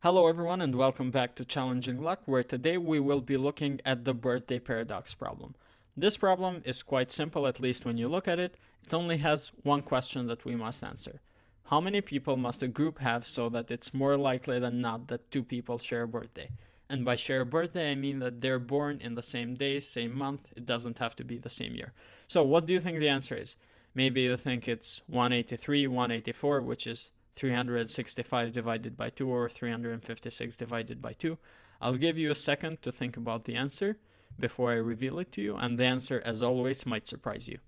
Hello everyone and welcome back to Challenging Luck, where today we will be looking at the birthday paradox problem. This problem is quite simple, at least when you look at it. It only has one question that we must answer. How many people must a group have so that it's more likely than not that two people share a birthday? And by share a birthday, I mean that they're born in the same day, same month. It doesn't have to be the same year. So what do you think the answer is? Maybe you think it's 183, 184, which is 365 divided by 2 or 356 divided by 2. I'll give you a second to think about the answer before I reveal it to you, and the answer, as always, might surprise you.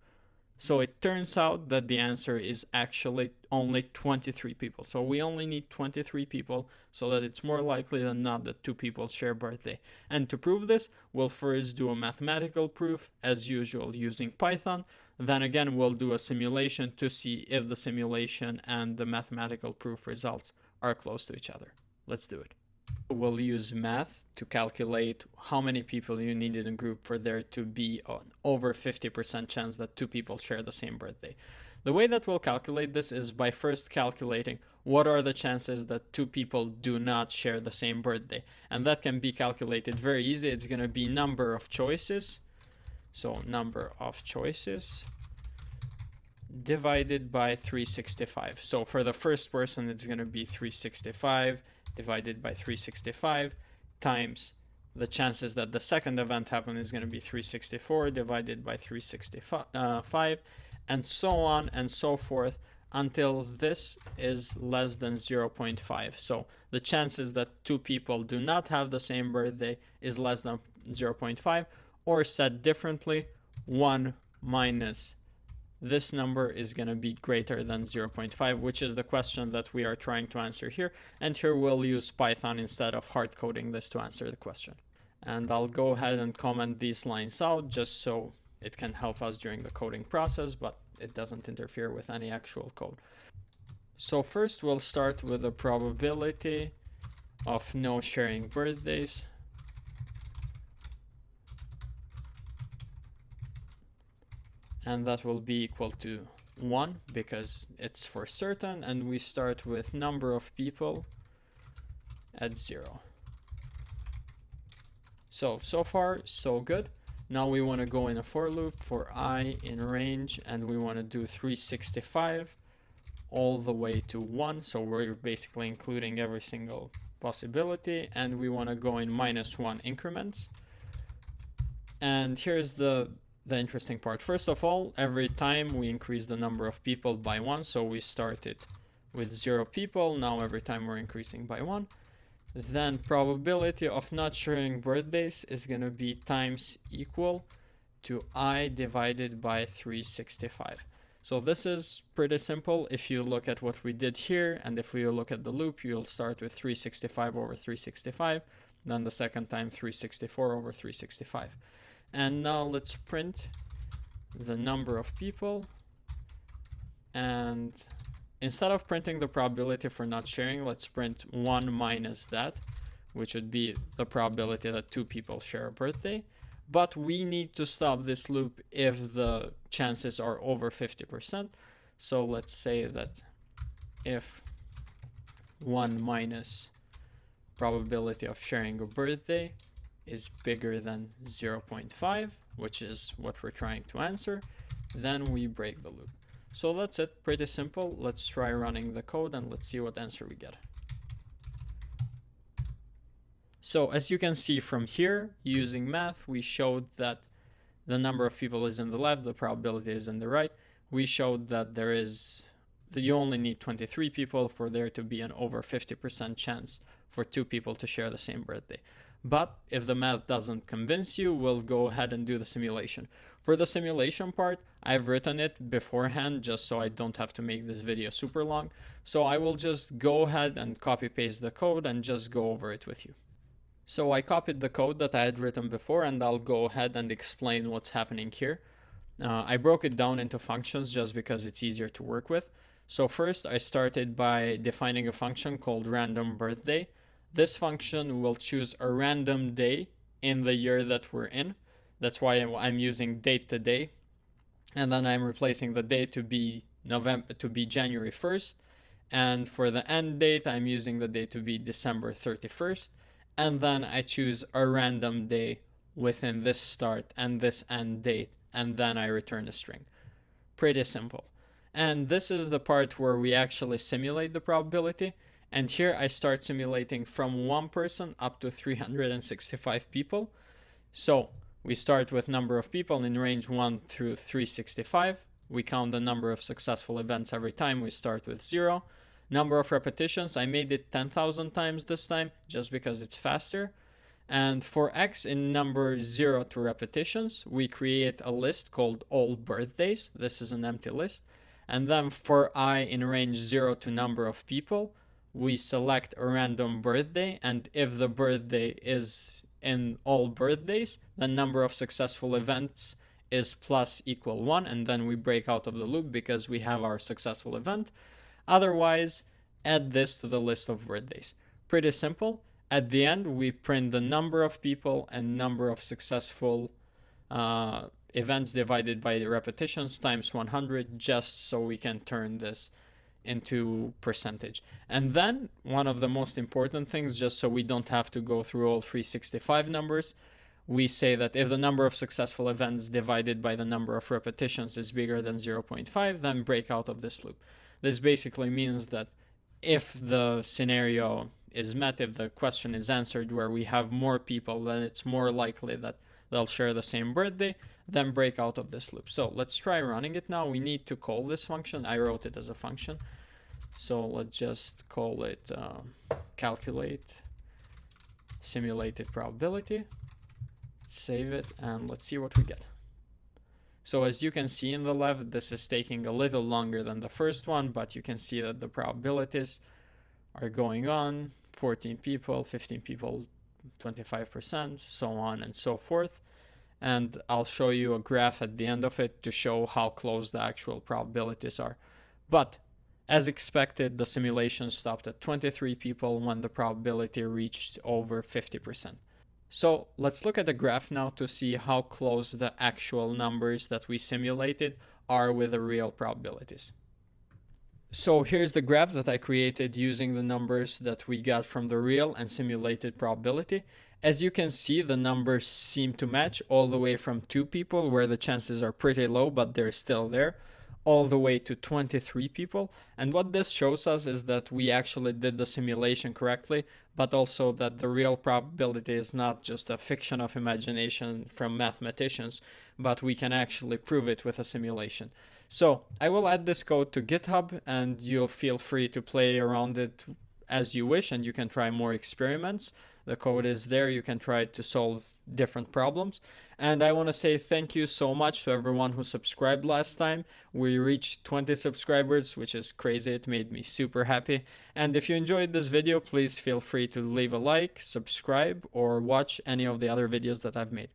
So it turns out that the answer is actually only 23 people. So we only need 23 people so that it's more likely than not that two people share a birthday. And to prove this, we'll first do a mathematical proof, as usual, using Python. Then again, we'll do a simulation to see if the simulation and the mathematical proof results are close to each other. Let's do it. We'll use math to calculate how many people you need in a group for there to be an over 50% chance that two people share the same birthday. The way that we'll calculate this is by first calculating what are the chances that two people do not share the same birthday. And that can be calculated very easy. It's going to be number of choices. So number of choices divided by 365. So for the first person, it's going to be 365 divided by 365 times the chances that the second event happen is going to be 364 divided by 365, and so on and so forth until this is less than 0.5. So the chances that two people do not have the same birthday is less than 0.5, or said differently, 1 minus this number is going to be greater than 0.5, which is the question that we are trying to answer here. And here we'll use Python instead of hard coding this to answer the question. And I'll go ahead and comment these lines out just so it can help us during the coding process, but it doesn't interfere with any actual code. So first we'll start with the probability of no sharing birthdays. And that will be equal to 1 because it's for certain, and we start with number of people at 0. So far, so good. Now we want to go in a for loop for I in range, and we want to do 365 all the way to 1. So we're basically including every single possibility, and we want to go in -1 increments. And here's the interesting part. First of all, every time we increase the number of people by 1, so we started with 0 people, now every time we're increasing by 1. Then probability of not sharing birthdays is going to be times equal to I divided by 365. So this is pretty simple. If you look at what we did here, and if we look at the loop, you'll start with 365 over 365, then the second time 364 over 365. And now let's print the number of people, and instead of printing the probability for not sharing, let's print 1 minus that, which would be the probability that two people share a birthday. But we need to stop this loop if the chances are over 50%. So let's say that if 1 minus probability of sharing a birthday is bigger than 0.5, which is what we're trying to answer, then we break the loop. So that's it, pretty simple. Let's try running the code and let's see what answer we get. So as you can see from here, using math, we showed that the number of people is in the left, the probability is in the right. We showed that you only need 23 people for there to be an over 50% chance for two people to share the same birthday. But if the math doesn't convince you, we'll go ahead and do the simulation. For the simulation part, I've written it beforehand just so I don't have to make this video super long. So I will just go ahead and copy paste the code and just go over it with you. So I copied the code that I had written before, and I'll go ahead and explain what's happening here. I broke it down into functions just because it's easier to work with. So first I started by defining a function called random birthday. This function will choose a random day in the year that we're in. That's why I'm using date to day. And then I'm replacing the day to be January 1st And for the end date, I'm using the date to be December 31st. And then I choose a random day within this start and this end date. And then I return a string. Pretty simple. And this is the part where we actually simulate the probability. And here I start simulating from 1 person up to 365 people. So we start with number of people in range 1 through 365. We count the number of successful events every time. We start with 0. Number of repetitions, I made it 10,000 times this time just because it's faster. And for X in number 0 to repetitions, we create a list called all birthdays. This is an empty list. And then for I in range 0 to number of people, we select a random birthday. And if the birthday is in all birthdays, the number of successful events is plus equal 1. And then we break out of the loop because we have our successful event. Otherwise, add this to the list of birthdays. Pretty simple. At the end, we print the number of people and number of successful events divided by the repetitions times 100, just so we can turn this into percentage. And then one of the most important things, just so we don't have to go through all 365 numbers, we say that if the number of successful events divided by the number of repetitions is bigger than 0.5, then break out of this loop. This basically means that if the scenario is met, if the question is answered where we have more people, then it's more likely that they'll share the same birthday, then break out of this loop. So let's try running it now. We need to call this function. I wrote it as a function. So let's just call it calculate simulated probability. Save it and let's see what we get. So as you can see in the left, this is taking a little longer than the first one, but you can see that the probabilities are going on. 14 people, 15 people, 25%, so on and so forth. And I'll show you a graph at the end of it to show how close the actual probabilities are. But as expected, the simulation stopped at 23 people when the probability reached over 50%. So let's look at the graph now to see how close the actual numbers that we simulated are with the real probabilities. So here's the graph that I created using the numbers that we got from the real and simulated probability. As you can see, the numbers seem to match all the way from 2 people, where the chances are pretty low, but they're still there, all the way to 23 people. And what this shows us is that we actually did the simulation correctly, but also that the real probability is not just a fiction of imagination from mathematicians, but we can actually prove it with a simulation. So I will add this code to GitHub, and you'll feel free to play around it as you wish, and you can try more experiments. The code is there. You can try to solve different problems. And I want to say thank you so much to everyone who subscribed last time. We reached 20 subscribers, which is crazy. It made me super happy. And if you enjoyed this video, please feel free to leave a like, subscribe, or watch any of the other videos that I've made.